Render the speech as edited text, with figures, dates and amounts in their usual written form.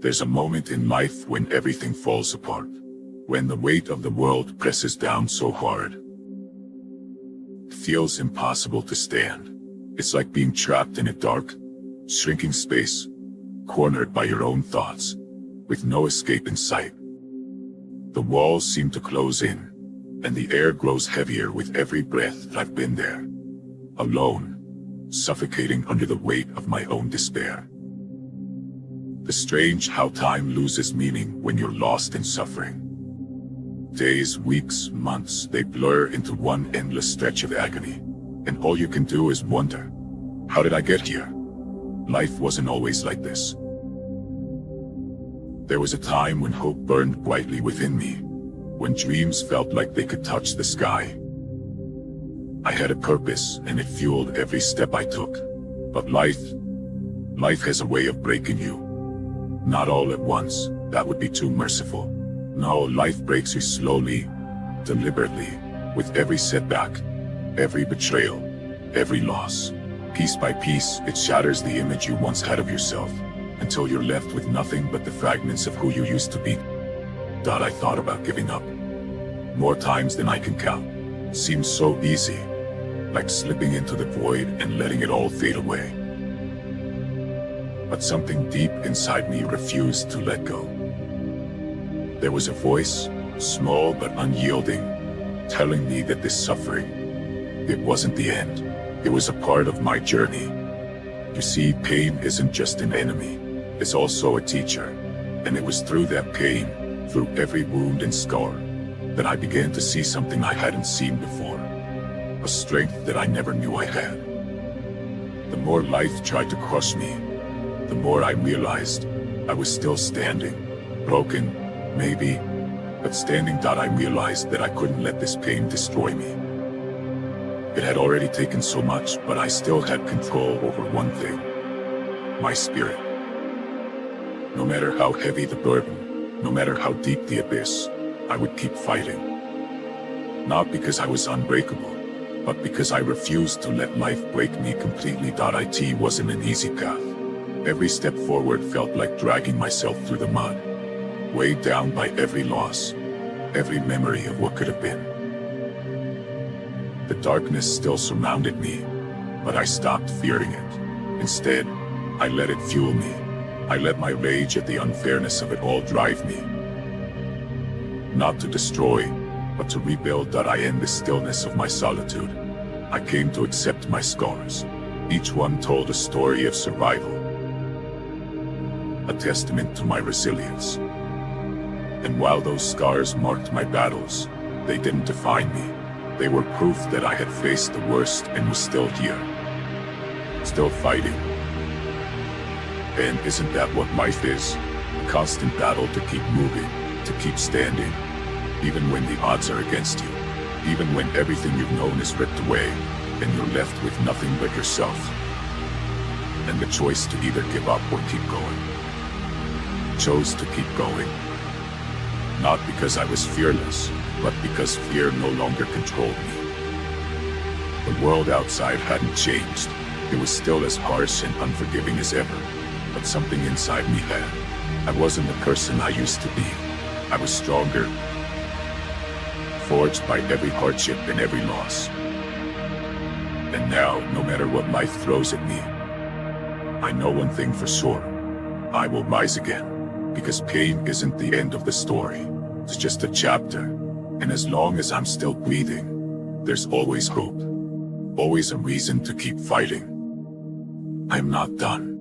There's a moment in life when everything falls apart, when the weight of the world presses down so hard. It feels impossible to stand. It's like being trapped in a dark, shrinking space, cornered by your own thoughts, with no escape in sight. The walls seem to close in, and the air grows heavier with every breath. I've been there, alone, suffocating under the weight of my own despair. The strange how time loses meaning when you're lost in suffering. Days, weeks, months, they blur into one endless stretch of agony, and all you can do is wonder, how did I get here? Life wasn't always like this. There was a time when hope burned brightly within me, when dreams felt like they could touch the sky. I had a purpose, and it fueled every step I took. But life has a way of breaking you. Not all at once, that would be too merciful. No, life breaks you slowly, deliberately, with every setback, every betrayal, every loss. Piece by piece, it shatters the image you once had of yourself, until you're left with nothing but the fragments of who you used to be. I thought about giving up, more times than I can count. Seems so easy, like slipping into the void and letting it all fade away. But something deep inside me refused to let go. There was a voice, small but unyielding, telling me that this suffering, it wasn't the end. It was a part of my journey. You see, pain isn't just an enemy, it's also a teacher. And it was through that pain, through every wound and scar, that I began to see something I hadn't seen before. A strength that I never knew I had. The more life tried to crush me, the more I realized I was still standing. Broken, maybe, but standing. I realized that I couldn't let this pain destroy me. It had already taken so much, but I still had control over one thing: my spirit. No matter how heavy the burden, no matter how deep the abyss, I would keep fighting. Not because I was unbreakable, but because I refused to let life break me completely. It wasn't an easy path. Every step forward felt like dragging myself through the mud, weighed down by every loss, every memory of what could have been. The darkness still surrounded me, but I stopped fearing it. Instead, I let it fuel me. I let my rage at the unfairness of it all drive me. Not to destroy, but to rebuild. In the stillness of my solitude, I came to accept my scars. Each one told a story of survival, a testament to my resilience. And while those scars marked my battles, they didn't define me. They were proof that I had faced the worst and was still here, still fighting. And isn't that what life is? A constant battle to keep moving, to keep standing, even when the odds are against you, even when everything you've known is ripped away, and you're left with nothing but yourself. And the choice to either give up or keep going. Chose to keep going. Not because I was fearless, but because fear no longer controlled me. The world outside hadn't changed. It was still as harsh and unforgiving as ever. But something inside me had. I wasn't the person I used to be. I was stronger, forged by every hardship and every loss. And now, no matter what life throws at me, I know one thing for sure: I will rise again. Because pain isn't the end of the story, it's just a chapter. And as long as I'm still breathing, there's always hope, always a reason to keep fighting. I'm not done.